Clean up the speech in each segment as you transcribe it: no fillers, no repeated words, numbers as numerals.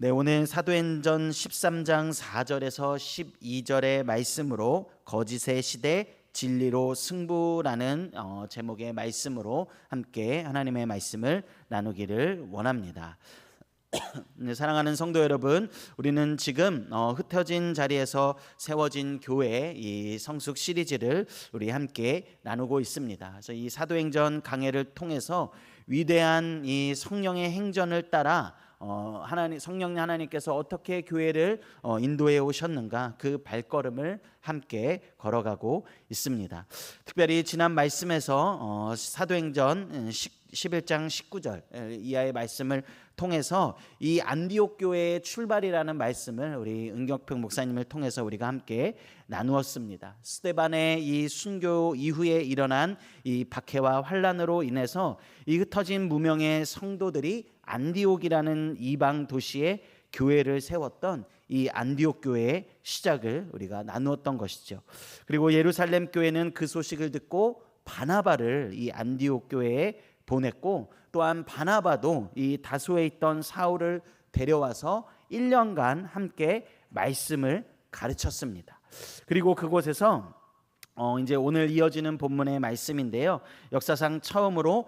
네, 오늘 사도행전 13장 4절에서 12절의 말씀으로 거짓의 시대 진리로 승부라는 제목의 말씀으로 함께 하나님의 말씀을 나누기를 원합니다. 네, 사랑하는 성도 여러분, 우리는 지금 흩어진 자리에서 세워진 교회 이 성숙 시리즈를 우리 함께 나누고 있습니다. 그래서 이 사도행전 강해를 통해서 위대한 이 성령의 행전을 따라 성령 하나님께서 어떻게 교회를 인도해 오셨는가, 그 발걸음을 함께 걸어가고 있습니다. 특별히 지난 말씀에서 사도행전 11장 19절 이하의 말씀을 통해서 이 안디옥 교회의 출발이라는 말씀을 우리 은경평 목사님을 통해서 우리가 함께 나누었습니다. 스데반의 이 순교 이후에 일어난 이 박해와 환란으로 인해서 이 흩어진 무명의 성도들이 안디옥이라는 이방 도시에 교회를 세웠던 이 안디옥 교회의 시작을 우리가 나누었던 것이죠. 그리고 예루살렘 교회는 그 소식을 듣고 바나바를 이 안디옥 교회에 보냈고, 또한 바나바도 이 다소에 있던 사울을 데려와서 1년간 함께 말씀을 가르쳤습니다. 그리고 그곳에서 이제 오늘 이어지는 본문의 말씀인데요, 역사상 처음으로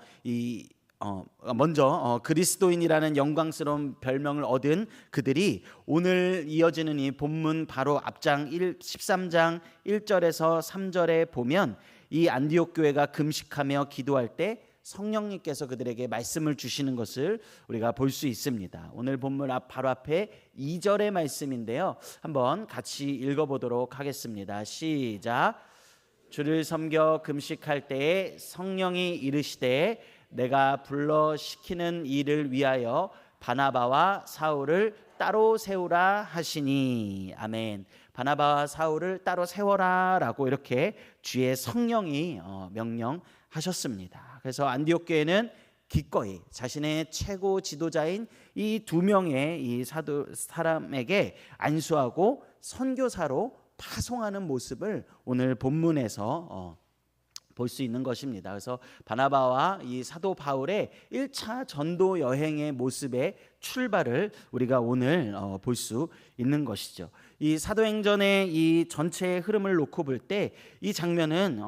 먼저 그리스도인이라는 영광스러운 별명을 얻은 그들이 오늘 이어지는 이 본문 바로 앞장 13장 1절에서 3절에 보면 이 안디옥 교회가 금식하며 기도할 때 성령님께서 그들에게 말씀을 주시는 것을 우리가 볼 수 있습니다. 오늘 본문 바로 앞에 2절의 말씀인데요, 한번 같이 읽어보도록 하겠습니다. 시작. 주를 섬겨 금식할 때에 성령이 이르시되 내가 불러 시키는 일을 위하여 바나바와 사울을 따로 세우라 하시니. 아멘. 바나바와 사울을 따로 세워라 라고 이렇게 주의 성령이 명령하셨습니다. 그래서 안디옥 교회는 기꺼이 자신의 최고 지도자인 이 두 명의 이 사람에게 안수하고 선교사로 파송하는 모습을 오늘 본문에서 볼 수 있는 것입니다. 그래서 바나바와 이 사도 바울의 1차 전도 여행의 모습의 출발을 우리가 오늘 볼 수 있는 것이죠. 이 사도행전의 이 전체의 흐름을 놓고 볼 때 이 장면은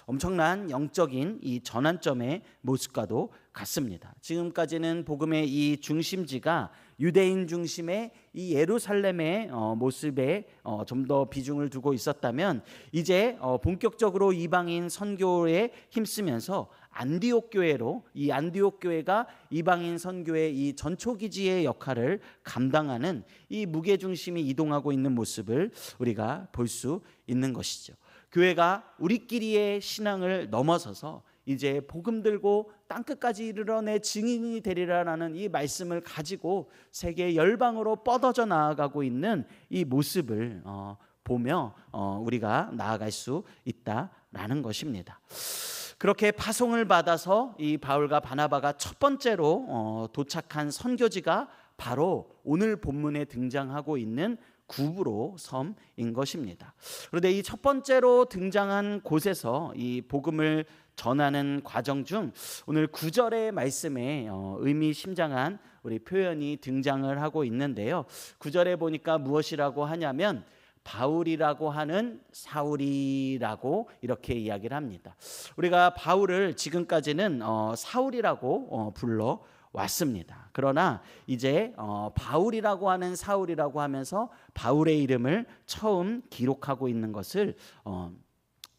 엄청난 영적인 이 전환점의 모습과도 같습니다. 지금까지는 복음의 이 중심지가 유대인 중심의 이 예루살렘의 모습에 좀 더 비중을 두고 있었다면, 이제 본격적으로 이방인 선교에 힘쓰면서 안디옥 교회로, 이 안디옥 교회가 이방인 선교의 이 전초기지의 역할을 감당하는 이 무게중심이 이동하고 있는 모습을 우리가 볼 수 있는 것이죠. 교회가 우리끼리의 신앙을 넘어서서 이제 복음 들고 땅끝까지 이르러 내 증인이 되리라라는 이 말씀을 가지고 세계 열방으로 뻗어져 나아가고 있는 이 모습을 보며 우리가 나아갈 수 있다라는 것입니다. 그렇게 파송을 받아서 이 바울과 바나바가 첫 번째로 도착한 선교지가 바로 오늘 본문에 등장하고 있는 구브로 섬인 것입니다. 그런데 이 첫 번째로 등장한 곳에서 이 복음을 전하는 과정 중 오늘 9절의 말씀에 의미심장한 우리 표현이 등장을 하고 있는데요, 9절에 보니까 무엇이라고 하냐면 바울이라고 하는 사울이라고 이렇게 이야기를 합니다. 우리가 바울을 지금까지는 사울이라고 불러 왔습니다. 그러나 이제 바울이라고 하는 사울이라고 하면서 바울의 이름을 처음 기록하고 있는 것을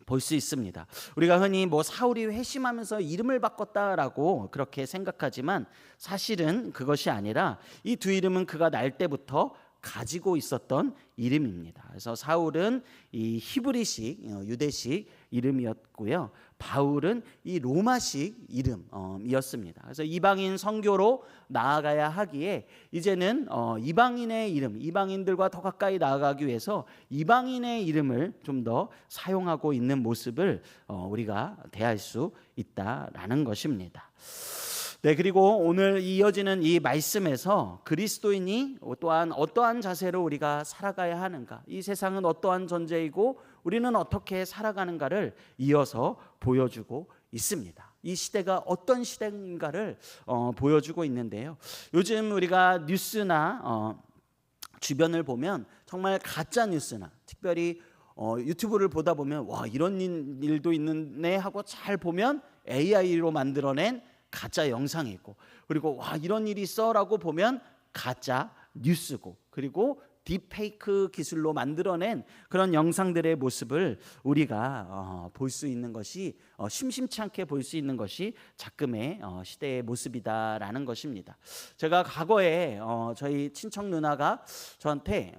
볼 수 있습니다. 우리가 흔히 사울이 회심하면서 이름을 바꿨다라고 그렇게 생각하지만 사실은 그것이 아니라 이 두 이름은 그가 날 때부터 가지고 있었던 이름입니다. 그래서 사울은 이 히브리식 유대식 이름이었고요, 바울은 이 로마식 이름이었습니다. 그래서 이방인 선교로 나아가야 하기에 이제는 이방인의 이름, 이방인들과 더 가까이 나아가기 위해서 이방인의 이름을 좀 더 사용하고 있는 모습을 우리가 대할 수 있다라는 것입니다. 네, 그리고 오늘 이어지는 이 말씀에서 그리스도인이 또한 어떠한 자세로 우리가 살아가야 하는가, 이 세상은 어떠한 존재이고 우리는 어떻게 살아가는가를 이어서 보여주고 있습니다. 이 시대가 어떤 시대인가를 보여주고 있는데요. 요즘 우리가 뉴스나 주변을 보면 정말 가짜 뉴스나 특별히 유튜브를 보다 보면 와 이런 일도 있네 하고 잘 보면 AI로 만들어낸 가짜 영상이 있고, 그리고 와 이런 일이 있어라고 보면 가짜 뉴스고, 그리고 딥페이크 기술로 만들어낸 그런 영상들의 모습을 우리가 볼 수 있는 것이 심심치 않게 볼 수 있는 것이 작금의 시대의 모습이다라는 것입니다. 제가 과거에 저희 친척 누나가 저한테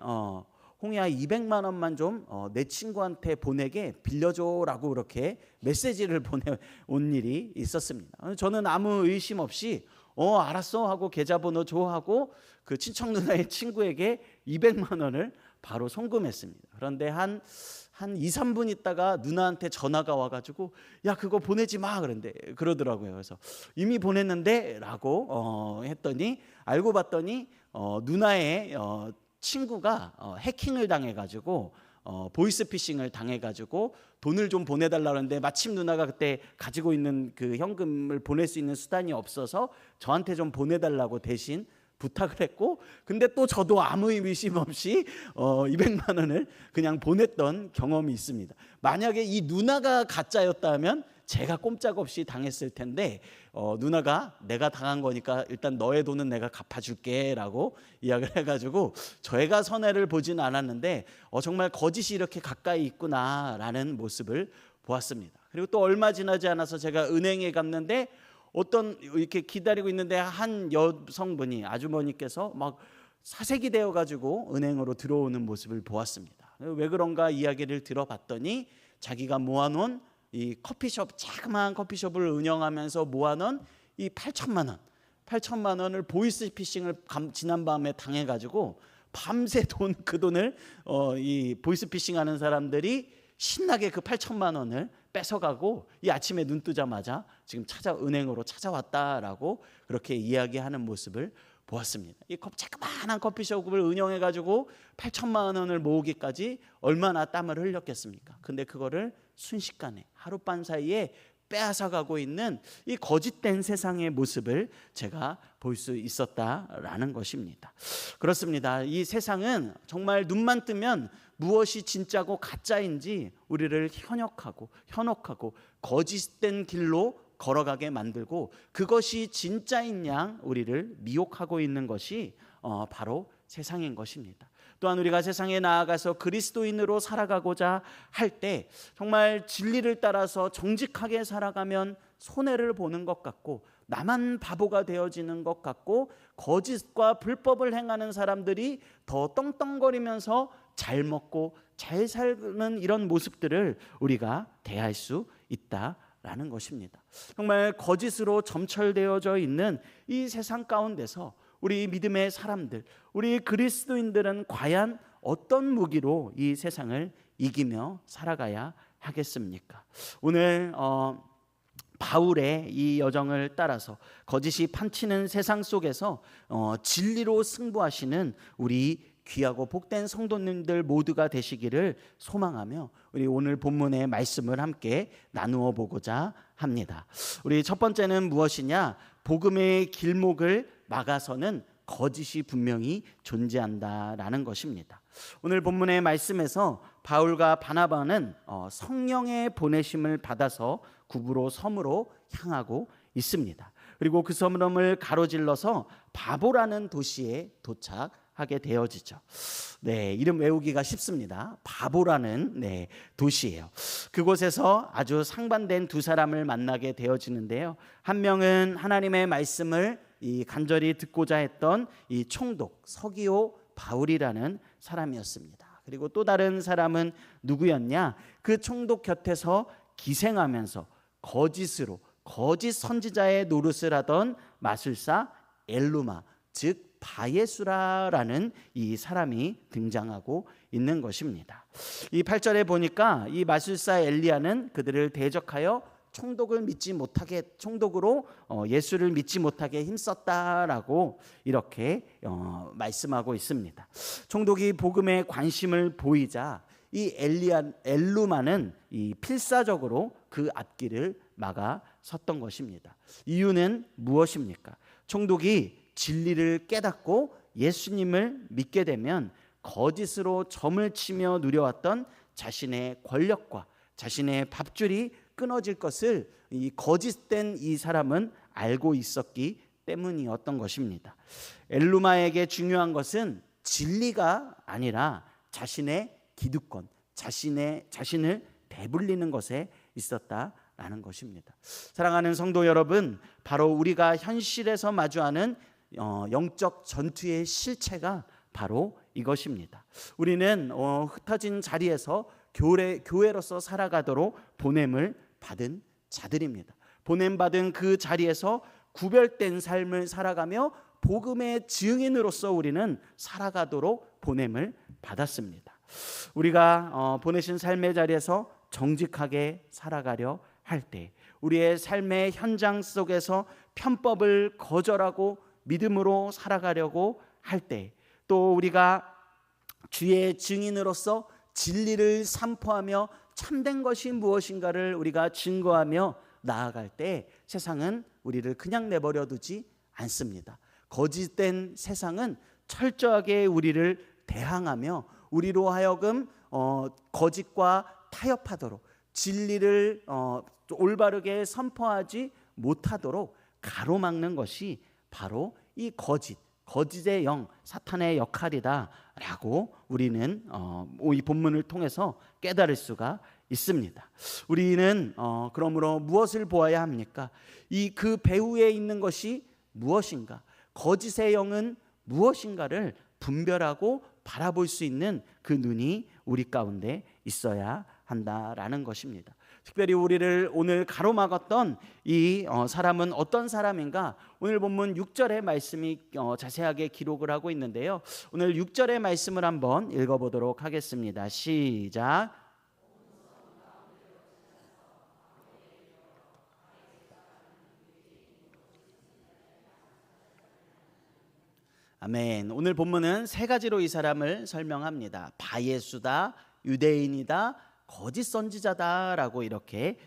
홍이야 200만 원만 좀 내 친구한테 보내게 빌려줘라고 그렇게 메시지를 보내온 일이 있었습니다. 저는 아무 의심 없이 알았어 하고 계좌번호 줘 하고 그 친척 누나의 친구에게 200만 원을 바로 송금했습니다. 그런데 한 2, 3분 있다가 누나한테 전화가 와가지고 야 그거 보내지 마 그러더라고요. 그래서 이미 보냈는데 라고 했더니 알고 봤더니 누나의 친구가 해킹을 당해가지고 보이스피싱을 당해가지고 돈을 좀 보내달라고 하는데 마침 누나가 그때 가지고 있는 그 현금을 보낼 수 있는 수단이 없어서 저한테 좀 보내달라고 대신 부탁을 했고, 근데 또 저도 아무 의심 없이 200만 원을 그냥 보냈던 경험이 있습니다. 만약에 이 누나가 가짜였다면 제가 꼼짝없이 당했을 텐데 누나가 내가 당한 거니까 일단 너의 돈은 내가 갚아줄게 라고 이야기를 해가지고 저희가 손해를 보지는 않았는데 정말 거짓이 이렇게 가까이 있구나 라는 모습을 보았습니다. 그리고 또 얼마 지나지 않아서 제가 은행에 갔는데 어떤 이렇게 기다리고 있는데 한 여성분이 아주머니께서 막 사색이 되어가지고 은행으로 들어오는 모습을 보았습니다. 왜 그런가 이야기를 들어봤더니 자기가 모아놓은 이 커피숍, 자그마한 커피숍을 운영하면서 모아놓은 이 8천만 원을 보이스피싱을 지난밤에 당해가지고 밤새 그 돈을 이 보이스피싱하는 사람들이 신나게 그 8천만 원을 뺏어가고 이 아침에 눈 뜨자마자 지금 은행으로 찾아왔다라고 그렇게 이야기하는 모습을 보았습니다. 이 자그마한 커피숍을 운영해가지고 8천만 원을 모으기까지 얼마나 땀을 흘렸겠습니까? 근데 그거를 순식간에 하룻밤 사이에 빼앗아가고 있는 이 거짓된 세상의 모습을 제가 볼 수 있었다라는 것입니다. 그렇습니다. 이 세상은 정말 눈만 뜨면 무엇이 진짜고 가짜인지 우리를 현혹하고 거짓된 길로 걸어가게 만들고 그것이 진짜인 양 우리를 미혹하고 있는 것이 바로 세상인 것입니다. 또한 우리가 세상에 나아가서 그리스도인으로 살아가고자 할 때 정말 진리를 따라서 정직하게 살아가면 손해를 보는 것 같고 나만 바보가 되어지는 것 같고 거짓과 불법을 행하는 사람들이 더 떵떵거리면서 잘 먹고 잘 사는 이런 모습들을 우리가 대할 수 있다라는 것입니다. 정말 거짓으로 점철되어져 있는 이 세상 가운데서 우리 믿음의 사람들, 우리 그리스도인들은 과연 어떤 무기로 이 세상을 이기며 살아가야 하겠습니까? 오늘 바울의 이 여정을 따라서 거짓이 판치는 세상 속에서 진리로 승부하시는 우리 귀하고 복된 성도님들 모두가 되시기를 소망하며 우리 오늘 본문의 말씀을 함께 나누어 보고자 합니다. 우리 첫 번째는 무엇이냐? 복음의 길목을 막아서는 거짓이 분명히 존재한다라는 것입니다. 오늘 본문의 말씀에서 바울과 바나바는 성령의 보내심을 받아서 구브로 섬으로 향하고 있습니다. 그리고 그 섬을 가로질러서 바보라는 도시에 도착하게 되어지죠. 이름 외우기가 쉽습니다. 바보라는 도시예요. 그곳에서 아주 상반된 두 사람을 만나게 되어지는데요. 한 명은 하나님의 말씀을 간절히 듣고자 했던 이 총독 서기오 바울이라는 사람이었습니다. 그리고 또 다른 사람은 누구였냐? 그 총독 곁에서 기생하면서 거짓으로 거짓 선지자의 노릇을 하던 마술사 엘루마, 즉 바예수라라는 이 사람이 등장하고 있는 것입니다. 이 8절에 보니까 이 마술사 엘리야는 그들을 대적하여 총독으로 예수를 믿지 못하게 힘썼다라고 이렇게 말씀하고 있습니다. 총독이 복음에 관심을 보이자 이 엘루마는 이 필사적으로 그 앞길을 막아 섰던 것입니다. 이유는 무엇입니까? 총독이 진리를 깨닫고 예수님을 믿게 되면 거짓으로 점을 치며 누려왔던 자신의 권력과 자신의 밥줄이 끊어질 것을 이 거짓된 이 사람은 알고 있었기 때문이었던 것입니다. 엘루마에게 중요한 것은 진리가 아니라 자신의 기득권, 자신을 배불리는 것에 있었다라는 것입니다. 사랑하는 성도 여러분, 바로 우리가 현실에서 마주하는 영적 전투의 실체가 바로 이것입니다. 우리는 흩어진 자리에서 교회로서 살아가도록 보냄을 받은 자들입니다. 보냄받은 그 자리에서 구별된 삶을 살아가며 복음의 증인으로서 우리는 살아가도록 보냄을 받았습니다. 우리가 보내신 삶의 자리에서 정직하게 살아가려 할 때, 우리의 삶의 현장 속에서 편법을 거절하고 믿음으로 살아가려고 할 때, 또 우리가 주의 증인으로서 진리를 선포하며 참된 것이 무엇인가를 우리가 증거하며 나아갈 때 세상은 우리를 그냥 내버려 두지 않습니다. 거짓된 세상은 철저하게 우리를 대항하며 우리로 하여금 거짓과 타협하도록, 진리를 올바르게 선포하지 못하도록 가로막는 것이 바로 이 거짓의 영, 사탄의 역할이다라고 우리는 이 본문을 통해서 깨달을 수가 있습니다. 우리는 그러므로 무엇을 보아야 합니까? 그 배후에 있는 것이 무엇인가? 거짓의 영은 무엇인가를 분별하고 바라볼 수 있는 그 눈이 우리 가운데 있어야 한다라는 것입니다. 특별히 우리를 오늘 가로막았던 이 사람은 어떤 사람인가? 오늘 본문 6절의 말씀이 자세하게 기록을 하고 있는데요. 오늘 6절의 말씀을 한번 읽어보도록 하겠습니다. 시작. 아멘. 오늘 본문은 세 가지로 이 사람을 설명합니다. 바예수다, 유대인이다, 거짓 선지자다라고 이렇게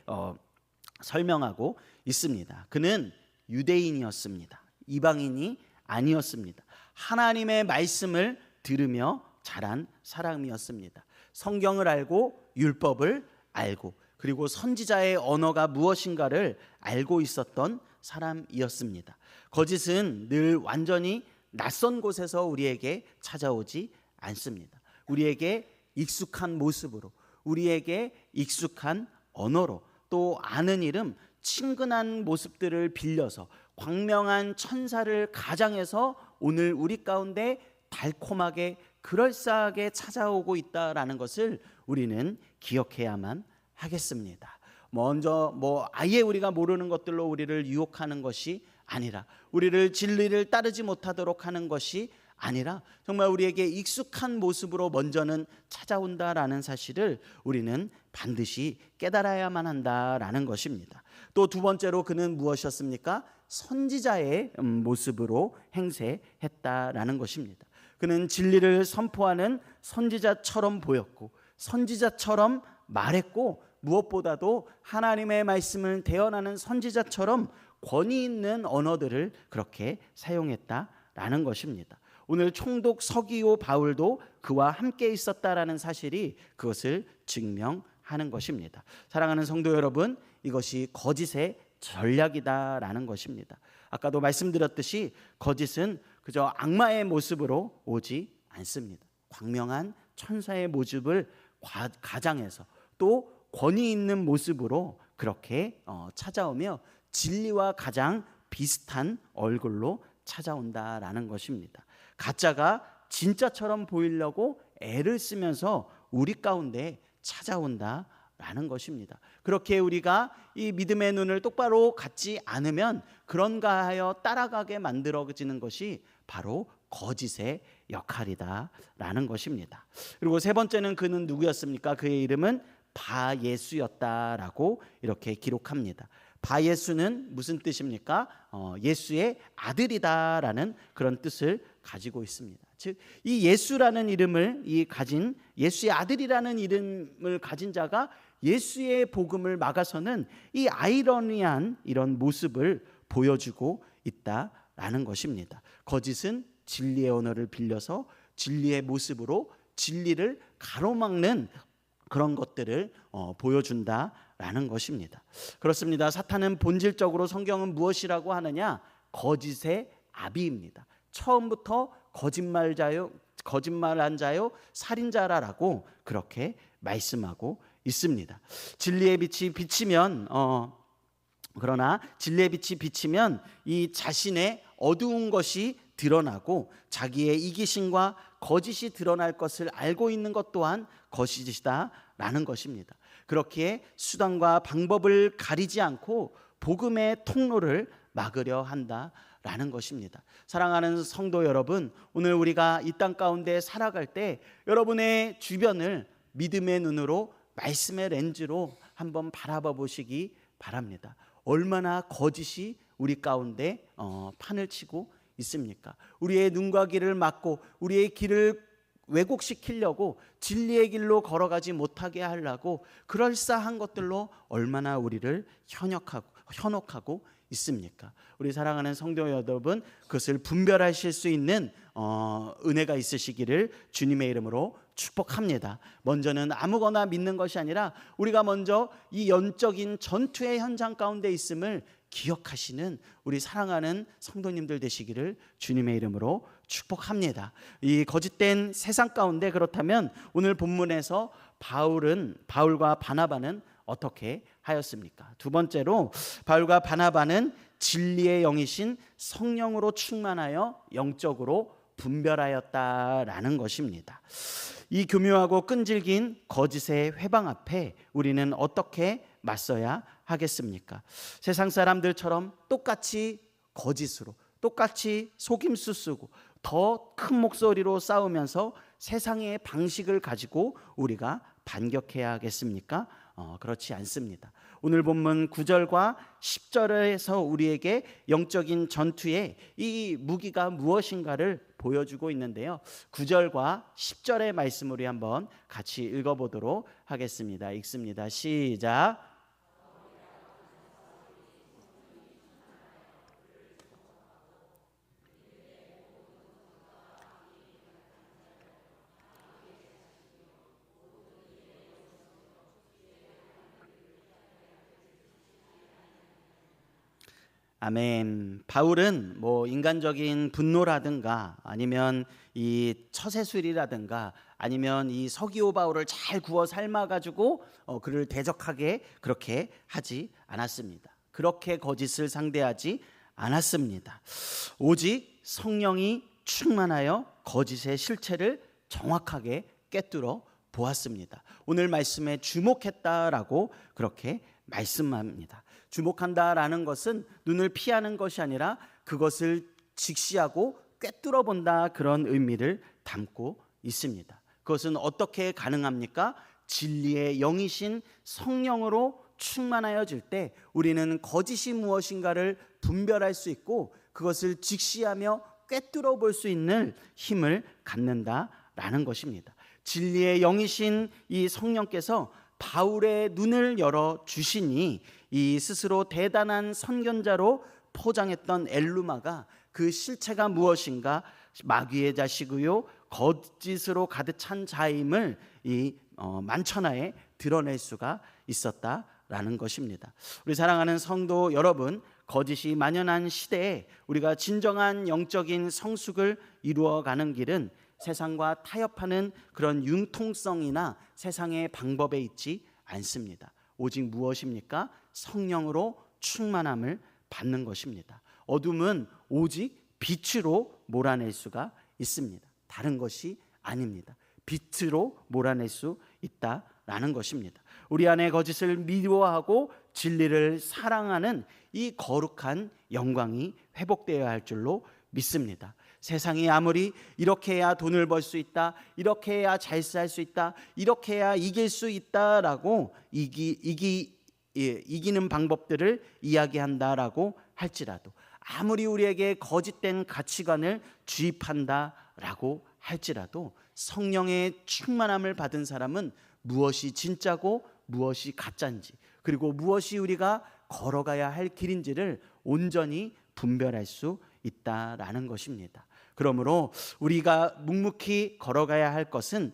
설명하고 있습니다. 그는 유대인이었습니다. 이방인이 아니었습니다. 하나님의 말씀을 들으며 자란 사람이었습니다. 성경을 알고 율법을 알고 그리고 선지자의 언어가 무엇인가를 알고 있었던 사람이었습니다. 거짓은 늘 완전히 낯선 곳에서 우리에게 찾아오지 않습니다. 우리에게 익숙한 모습으로, 우리에게 익숙한 언어로, 또 아는 이름, 친근한 모습들을 빌려서 광명한 천사를 가장해서 오늘 우리 가운데 달콤하게 그럴싸하게 찾아오고 있다라는 것을 우리는 기억해야만 하겠습니다. 먼저 아예 우리가 모르는 것들로 우리를 유혹하는 것이 아니라, 우리를 진리를 따르지 못하도록 하는 것이 아니라 정말 우리에게 익숙한 모습으로 먼저는 찾아온다라는 사실을 우리는 반드시 깨달아야만 한다라는 것입니다. 또 두 번째로 그는 무엇이었습니까? 선지자의 모습으로 행세했다라는 것입니다. 그는 진리를 선포하는 선지자처럼 보였고 선지자처럼 말했고 무엇보다도 하나님의 말씀을 대언하는 선지자처럼 권위 있는 언어들을 그렇게 사용했다라는 것입니다. 오늘 총독 서기오 바울도 그와 함께 있었다라는 사실이 그것을 증명하는 것입니다. 사랑하는 성도 여러분, 이것이 거짓의 전략이다라는 것입니다. 아까도 말씀드렸듯이 거짓은 그저 악마의 모습으로 오지 않습니다. 광명한 천사의 모습을 가장해서 또 권위 있는 모습으로 그렇게 찾아오며 진리와 가장 비슷한 얼굴로 찾아온다라는 것입니다. 가짜가 진짜처럼 보이려고 애를 쓰면서 우리 가운데 찾아온다라는 것입니다. 그렇게 우리가 이 믿음의 눈을 똑바로 갖지 않으면 그런가 하여 따라가게 만들어지는 것이 바로 거짓의 역할이다라는 것입니다. 그리고 세 번째는 그는 누구였습니까? 그의 이름은 바예수였다라고 이렇게 기록합니다. 바예수는 무슨 뜻입니까? 예수의 아들이다라는 그런 뜻을 가지고 있습니다. 즉, 이 예수라는 이름을 가진 예수의 아들이라는 이름을 가진 자가 예수의 복음을 막아서는 이 아이러니한 이런 모습을 보여주고 있다라는 것입니다. 거짓은 진리의 언어를 빌려서 진리의 모습으로 진리를 가로막는 그런 것들을 보여준다라는 것입니다. 그렇습니다. 사탄은 본질적으로 성경은 무엇이라고 하느냐? 거짓의 아비입니다. 처음부터 거짓말한 자요, 살인자라고 그렇게 말씀하고 있습니다. 진리의 빛이 비치면 그러나 진리의 빛이 비치면 이 자신의 어두운 것이 드러나고 자기의 이기심과 거짓이 드러날 것을 알고 있는 것 또한 거짓이다라는 것입니다. 그렇기에 수단과 방법을 가리지 않고 복음의 통로를 막으려 한다라는 것입니다. 사랑하는 성도 여러분, 오늘 우리가 이 땅 가운데 살아갈 때 여러분의 주변을 믿음의 눈으로, 말씀의 렌즈로 한번 바라봐 보시기 바랍니다. 얼마나 거짓이 우리 가운데 판을 치고 있습니까? 우리의 눈과 귀를 막고 우리의 길을 왜곡시키려고 진리의 길로 걸어가지 못하게 하려고 그럴싸한 것들로 얼마나 우리를 현혹하고 있습니까? 우리 사랑하는 성도 여러분, 그것을 분별하실 수 있는 은혜가 있으시기를 주님의 이름으로 축복합니다. 먼저는 아무거나 믿는 것이 아니라 우리가 먼저 이 영적인 전투의 현장 가운데 있음을 기억하시는 우리 사랑하는 성도님들 되시기를 주님의 이름으로 축복합니다. 이 거짓된 세상 가운데 그렇다면 오늘 본문에서 바울과 바나바는 어떻게 하였습니까? 두 번째로 바울과 바나바는 진리의 영이신 성령으로 충만하여 영적으로 분별하였다라는 것입니다. 이 교묘하고 끈질긴 거짓의 회방 앞에 우리는 어떻게 맞서야 하겠습니까? 세상 사람들처럼 똑같이 거짓으로, 똑같이 속임수 쓰고 더 큰 목소리로 싸우면서 세상의 방식을 가지고 우리가 반격해야 하겠습니까? 그렇지 않습니다. 오늘 본문 9절과 10절에서 우리에게 영적인 전투의 이 무기가 무엇인가를 보여주고 있는데요. 9절과 10절의 말씀 우리 한번 같이 읽어보도록 하겠습니다. 읽습니다. 시작. 아멘. 바울은 인간적인 분노라든가 아니면 이 처세술이라든가 아니면 이 서기오 바울을 잘 구워 삶아가지고 그를 대적하게 그렇게 하지 않았습니다. 그렇게 거짓을 상대하지 않았습니다. 오직 성령이 충만하여 거짓의 실체를 정확하게 꿰뚫어 보았습니다. 오늘 말씀에 주목했다라고 그렇게 말씀합니다. 주목한다라는 것은 눈을 피하는 것이 아니라 그것을 직시하고 꿰뚫어 본다, 그런 의미를 담고 있습니다. 그것은 어떻게 가능합니까? 진리의 영이신 성령으로 충만하여질 때 우리는 거짓이 무엇인가를 분별할 수 있고 그것을 직시하며 꿰뚫어 볼 수 있는 힘을 갖는다라는 것입니다. 진리의 영이신 이 성령께서 바울의 눈을 열어 주시니 이 스스로 대단한 선견자로 포장했던 엘루마가 그 실체가 무엇인가, 마귀의 자식이요 거짓으로 가득 찬 자임을 만천하에 드러낼 수가 있었다라는 것입니다. 우리 사랑하는 성도 여러분, 거짓이 만연한 시대에 우리가 진정한 영적인 성숙을 이루어가는 길은 세상과 타협하는 그런 융통성이나 세상의 방법에 있지 않습니다. 오직 무엇입니까? 성령으로 충만함을 받는 것입니다. 어둠은 오직 빛으로 몰아낼 수가 있습니다. 다른 것이 아닙니다. 빛으로 몰아낼 수 있다라는 것입니다. 우리 안에 거짓을 미워하고 진리를 사랑하는 이 거룩한 영광이 회복되어야 할 줄로 믿습니다. 세상이 아무리 이렇게 해야 돈을 벌 수 있다, 이렇게 해야 잘 살 수 있다, 이렇게 해야 이길 수 있다라고 이기는 방법들을 이야기한다라고 할지라도, 아무리 우리에게 거짓된 가치관을 주입한다라고 할지라도 성령의 충만함을 받은 사람은 무엇이 진짜고 무엇이 가짜인지, 그리고 무엇이 우리가 걸어가야 할 길인지를 온전히 분별할 수 있다라는 것입니다. 그러므로 우리가 묵묵히 걸어가야 할 것은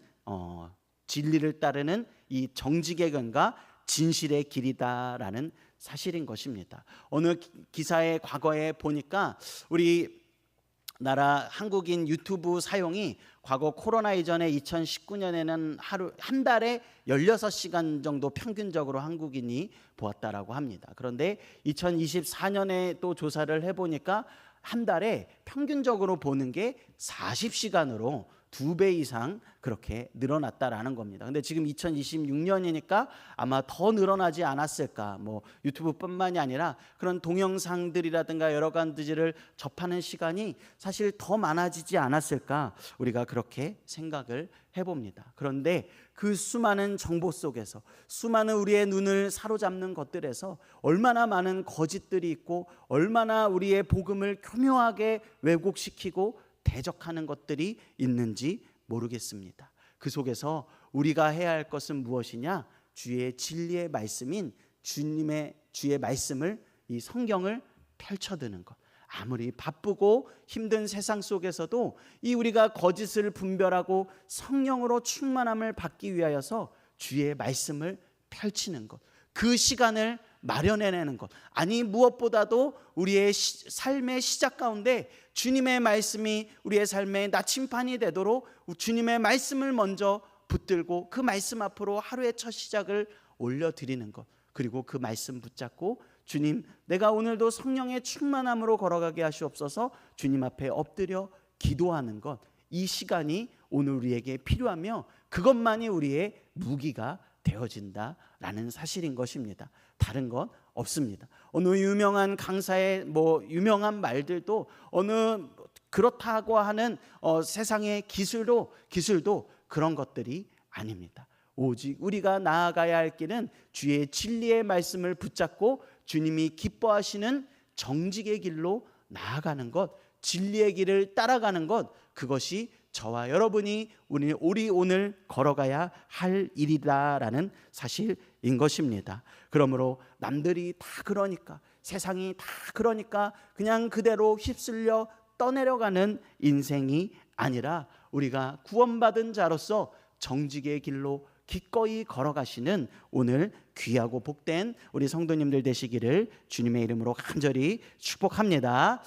진리를 따르는 이 정직의 견과 진실의 길이다라는 사실인 것입니다. 어느 기사의 과거에 보니까 우리 나라 한국인 유튜브 사용이 과거 코로나 이전에 2019년에는 한 달에 16시간 정도 평균적으로 한국인이 보았다라고 합니다. 그런데 2024년에 또 조사를 해보니까 한 달에 평균적으로 보는 게 40시간으로 2배 이상 그렇게 늘어났다라는 겁니다. 근데 지금 2026년이니까 아마 더 늘어나지 않았을까. 뭐 유튜브뿐만이 아니라 그런 동영상들이라든가 여러 가지를 접하는 시간이 사실 더 많아지지 않았을까. 우리가 그렇게 생각을 해봅니다. 그런데 그 수많은 정보 속에서, 수많은 우리의 눈을 사로잡는 것들에서 얼마나 많은 거짓들이 있고, 얼마나 우리의 복음을 교묘하게 왜곡시키고 대적하는 것들이 있는지 모르겠습니다. 그 속에서 우리가 해야 할 것은 무엇이냐? 주의 진리의 말씀인 주님의 주의 말씀을, 이 성경을 펼쳐드는 것. 아무리 바쁘고 힘든 세상 속에서도 이 우리가 거짓을 분별하고 성령으로 충만함을 받기 위하여서 주의 말씀을 펼치는 것, 그 시간을 마련해내는 것. 아니 무엇보다도 우리의 삶의 시작 가운데 주님의 말씀이 우리의 삶의 나침판이 되도록 주님의 말씀을 먼저 붙들고 그 말씀 앞으로 하루의 첫 시작을 올려드리는 것. 그리고 그 말씀 붙잡고 주님, 내가 오늘도 성령의 충만함으로 걸어가게 하시옵소서. 주님 앞에 엎드려 기도하는 것, 이 시간이 오늘 우리에게 필요하며 그것만이 우리의 무기가 되어진다라는 사실인 것입니다. 다른 건 없습니다. 어느 유명한 강사의 유명한 말들도 어느 그렇다고 하는 세상의 기술도 그런 것들이 아닙니다. 오직 우리가 나아가야 할 길은 주의 진리의 말씀을 붙잡고 주님이 기뻐하시는 정직의 길로 나아가는 것, 진리의 길을 따라가는 것, 그것이 저와 여러분이 우리 오늘 걸어가야 할 일이다라는 사실인 것입니다. 그러므로 남들이 다 그러니까, 세상이 다 그러니까 그냥 그대로 휩쓸려 떠내려가는 인생이 아니라 우리가 구원받은 자로서 정직의 길로 기꺼이 걸어가시는 오늘 귀하고 복된 우리 성도님들 되시기를 주님의 이름으로 간절히 축복합니다.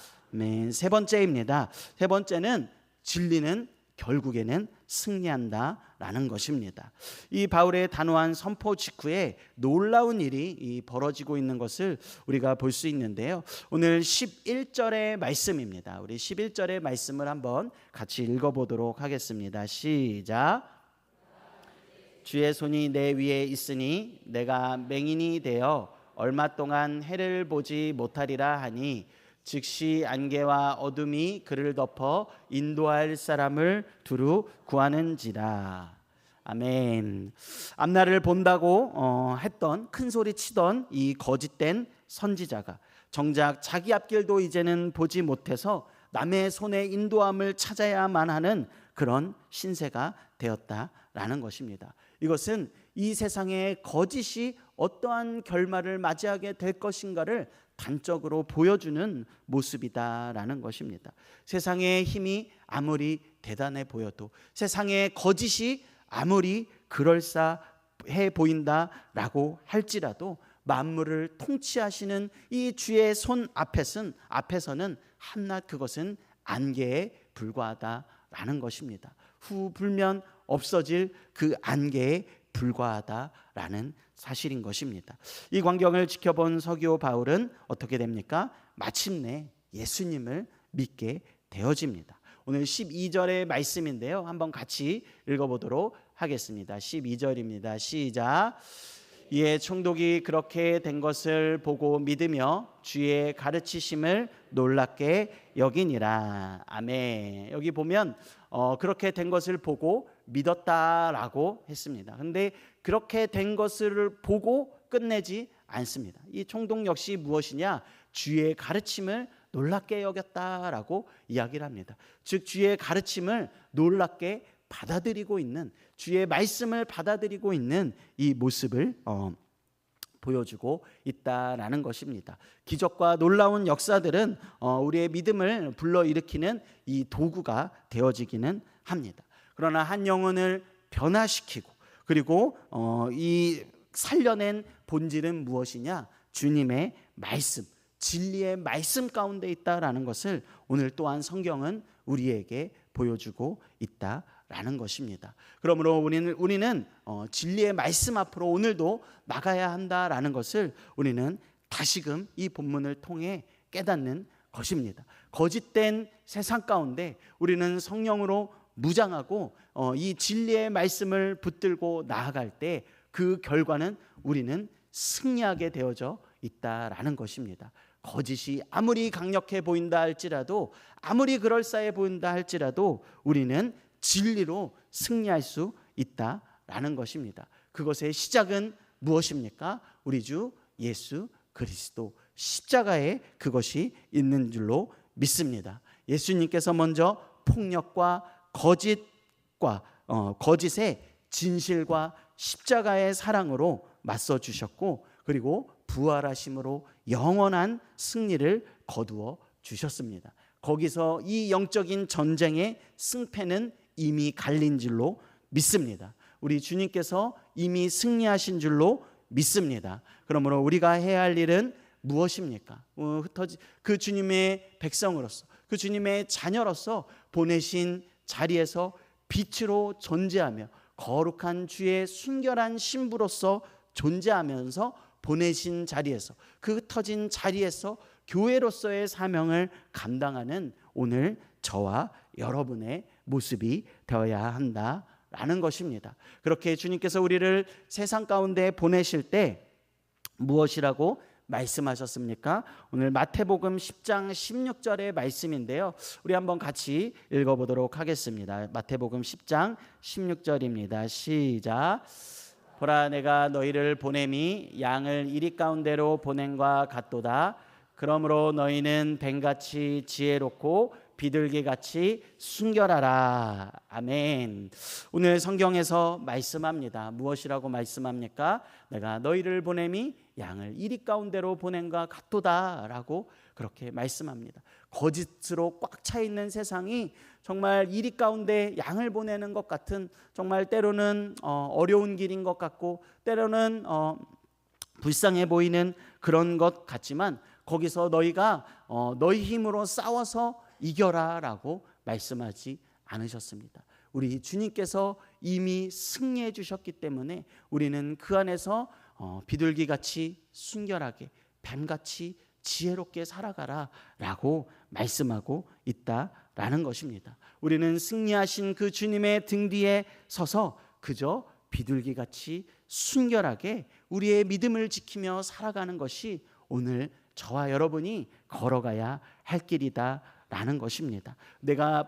세 번째입니다. 세 번째는 진리는 결국에는 승리한다라는 것입니다. 이 바울의 단호한 선포 직후에 놀라운 일이 벌어지고 있는 것을 우리가 볼 수 있는데요. 오늘 11절의 말씀입니다. 우리 11절의 말씀을 한번 같이 읽어보도록 하겠습니다. 시작. 주의 손이 내 위에 있으니 내가 맹인이 되어 얼마 동안 해를 보지 못하리라 하니 즉시 안개와 어둠이 그를 덮어 인도할 사람을 두루 구하는지라. 아멘. 앞날을 본다고 했던, 큰 소리 치던 이 거짓된 선지자가 정작 자기 앞길도 이제는 보지 못해서 남의 손에 인도함을 찾아야만 하는 그런 신세가 되었다라는 것입니다. 이것은 이 세상의 거짓이 어떠한 결말을 맞이하게 될 것인가를 단적으로 보여주는 모습이다라는 것입니다. 세상의 힘이 아무리 대단해 보여도, 세상의 거짓이 아무리 그럴싸해 보인다라고 할지라도 만물을 통치하시는 이 주의 손 앞에서는 한낱 그것은 안개에 불과하다라는 것입니다. 후 불면 없어질 그 안개에 불과하다라는 사실인 것입니다. 이 광경을 지켜본 서기오 바울은 어떻게 됩니까? 마침내 예수님을 믿게 되어집니다. 오늘 12절의 말씀인데요. 한번 같이 읽어보도록 하겠습니다. 12절입니다. 시작. 이에 총독이 그렇게 된 것을 보고 믿으며 주의 가르치심을 놀랍게 여기니라. 아멘. 여기 보면 그렇게 된 것을 보고 믿었다라고 했습니다. 그런데 그렇게 된 것을 보고 끝내지 않습니다. 이 총독 역시 무엇이냐? 주의 가르침을 놀랍게 여겼다라고 이야기를 합니다. 즉 주의 가르침을 놀랍게 받아들이고 있는, 주의 말씀을 받아들이고 있는 이 모습을 보여주고 있다라는 것입니다. 기적과 놀라운 역사들은 우리의 믿음을 불러일으키는 이 도구가 되어지기는 합니다. 그러나 한 영혼을 변화시키고 그리고 이 살려낸 본질은 무엇이냐? 주님의 말씀, 진리의 말씀 가운데 있다라는 것을 오늘 또한 성경은 우리에게 보여주고 있다라는 것입니다. 그러므로 우리는 진리의 말씀 앞으로 오늘도 나가야 한다라는 것을 우리는 다시금 이 본문을 통해 깨닫는 것입니다. 거짓된 세상 가운데 우리는 성령으로 무장하고 이 진리의 말씀을 붙들고 나아갈 때 그 결과는 우리는 승리하게 되어져 있다라는 것입니다. 거짓이 아무리 강력해 보인다 할지라도, 아무리 그럴싸해 보인다 할지라도 우리는 진리로 승리할 수 있다라는 것입니다. 그것의 시작은 무엇입니까? 우리 주 예수 그리스도 십자가에 그것이 있는 줄로 믿습니다. 예수님께서 먼저 폭력과 거짓과 거짓의 진실과 십자가의 사랑으로 맞서 주셨고, 그리고 부활하심으로 영원한 승리를 거두어 주셨습니다. 거기서 이 영적인 전쟁의 승패는 이미 갈린 줄로 믿습니다. 우리 주님께서 이미 승리하신 줄로 믿습니다. 그러므로 우리가 해야 할 일은 무엇입니까? 그 주님의 백성으로서, 그 주님의 자녀로서 보내신 자리에서 빛으로 존재하며 거룩한 주의 순결한 신부로서 존재하면서 보내신 자리에서, 그 흩어진 자리에서 교회로서의 사명을 감당하는 오늘 저와 여러분의 모습이 되어야 한다라는 것입니다. 그렇게 주님께서 우리를 세상 가운데 보내실 때 무엇이라고 말씀하셨습니까? 오늘 마태복음 10장 16절의 말씀인데요, 우리 한번 같이 읽어보도록 하겠습니다. 마태복음 10장 16절입니다. 시작. 보라, 내가 너희를 보냄이 양을 이리 가운데로 보냄과 같도다. 그러므로 너희는 뱀같이 지혜롭고 비둘기같이 순결하라. 아멘. 오늘 성경에서 말씀합니다. 무엇이라고 말씀합니까? 내가 너희를 보냄이 양을 이리 가운데로 보냄과 같도다 라고 그렇게 말씀합니다. 거짓으로 꽉 차 있는 세상이 정말 이리 가운데 양을 보내는 것 같은, 정말 때로는 어려운 길인 것 같고 때로는 불쌍해 보이는 그런 것 같지만, 거기서 너희가 너희 힘으로 싸워서 이겨라 라고 말씀하지 않으셨습니다. 우리 주님께서 이미 승리해 주셨기 때문에 우리는 그 안에서 비둘기같이 순결하게 뱀같이 지혜롭게 살아가라 라고 말씀하고 있다라는 것입니다. 우리는 승리하신 그 주님의 등 뒤에 서서 그저 비둘기같이 순결하게 우리의 믿음을 지키며 살아가는 것이 오늘 저와 여러분이 걸어가야 할 길이다 라는 것입니다. 내가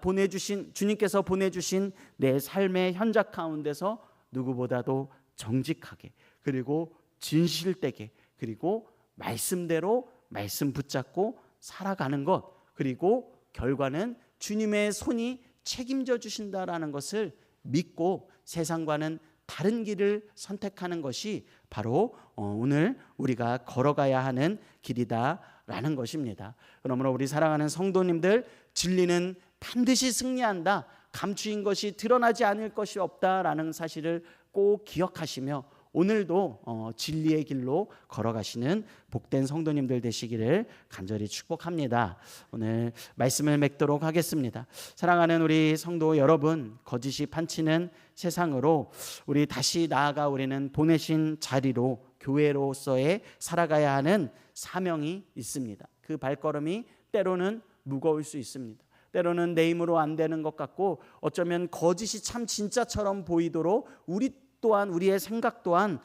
주님께서 보내주신 내 삶의 현장 가운데서 누구보다도 정직하게, 그리고 진실되게, 그리고 말씀대로 말씀 붙잡고 살아가는 것, 그리고 결과는 주님의 손이 책임져 주신다라는 것을 믿고 세상과는 다른 길을 선택하는 것이 바로 오늘 우리가 걸어가야 하는 길이다라는 것입니다. 그러므로 우리 사랑하는 성도님들, 진리는 반드시 승리한다, 감추인 것이 드러나지 않을 것이 없다라는 사실을 꼭 기억하시며 오늘도 진리의 길로 걸어가시는 복된 성도님들 되시기를 간절히 축복합니다. 오늘 말씀을 맺도록 하겠습니다. 사랑하는 우리 성도 여러분, 거짓이 판치는 세상으로 우리 다시 나아가 우리는 보내신 자리로, 교회로서의 살아가야 하는 사명이 있습니다. 그 발걸음이 때로는 무거울 수 있습니다. 때로는 내 힘으로 안 되는 것 같고, 어쩌면 거짓이 참 진짜처럼 보이도록 우리의 생각 또한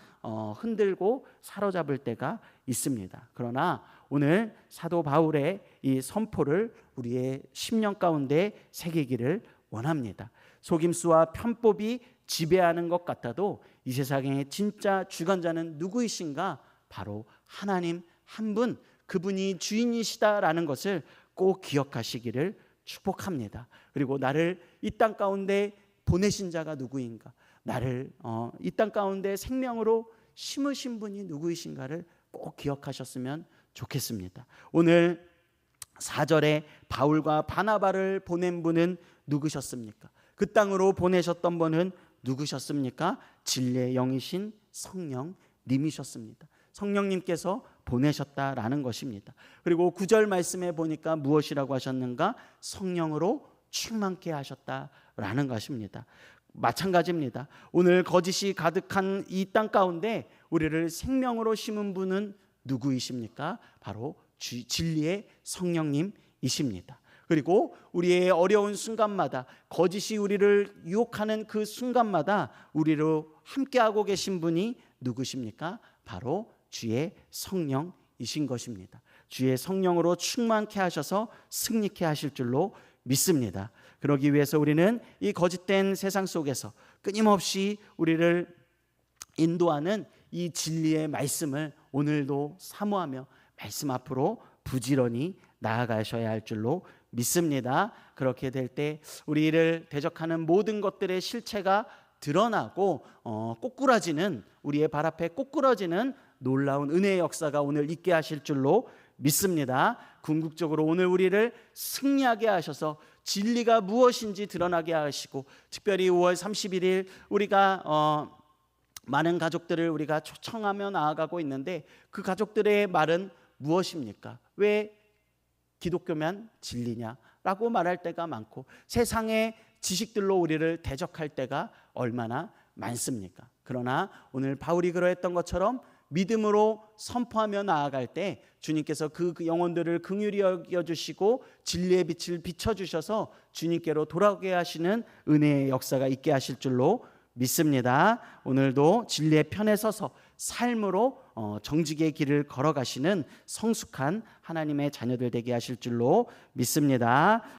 흔들고 사로잡을 때가 있습니다. 그러나 오늘 사도 바울의 이 선포를 우리의 심령 가운데 새기기를 원합니다. 속임수와 편법이 지배하는 것 같아도 이 세상의 진짜 주관자는 누구이신가? 바로 하나님 한 분, 그분이 주인이시다라는 것을 꼭 기억하시기를 축복합니다. 그리고 나를 이 땅 가운데 보내신 자가 누구인가, 나를 이 땅 가운데 생명으로 심으신 분이 누구이신가를 꼭 기억하셨으면 좋겠습니다. 오늘 4절에 바울과 바나바를 보낸 분은 누구셨습니까? 그 땅으로 보내셨던 분은 누구셨습니까? 진리의 영이신 성령님이셨습니다. 성령님께서 보내셨다라는 것입니다. 그리고 9절 말씀에 보니까 무엇이라고 하셨는가? 성령으로 충만케 하셨다라는 것입니다. 마찬가지입니다. 오늘 거짓이 가득한 이 땅 가운데 우리를 생명으로 심은 분은 누구이십니까? 바로 진리의 성령님이십니다. 그리고 우리의 어려운 순간마다, 거짓이 우리를 유혹하는 그 순간마다 우리로 함께하고 계신 분이 누구십니까? 바로 주의 성령이신 것입니다. 주의 성령으로 충만케 하셔서 승리케 하실 줄로 믿습니다. 그러기 위해서 우리는 이 거짓된 세상 속에서 끊임없이 우리를 인도하는 이 진리의 말씀을 오늘도 사모하며 말씀 앞으로 부지런히 나아가셔야 할 줄로 믿습니다. 그렇게 될 때 우리를 대적하는 모든 것들의 실체가 드러나고 꼬꾸라지는, 우리의 발 앞에 꼬꾸라지는 놀라운 은혜의 역사가 오늘 있게 하실 줄로 믿습니다. 궁극적으로 오늘 우리를 승리하게 하셔서 진리가 무엇인지 드러나게 하시고, 특별히 5월 31일 우리가 많은 가족들을 우리가 초청하며 나아가고 있는데, 그 가족들의 말은 무엇입니까? 왜 기독교면 진리냐라고 말할 때가 많고, 세상의 지식들로 우리를 대적할 때가 얼마나 많습니까? 그러나 오늘 바울이 그러했던 것처럼 믿음으로 선포하며 나아갈 때 주님께서 그 영혼들을 긍휼히 여겨주시고 진리의 빛을 비춰주셔서 주님께로 돌아오게 하시는 은혜의 역사가 있게 하실 줄로 믿습니다. 오늘도 진리의 편에 서서 삶으로 정직의 길을 걸어가시는 성숙한 하나님의 자녀들 되게 하실 줄로 믿습니다.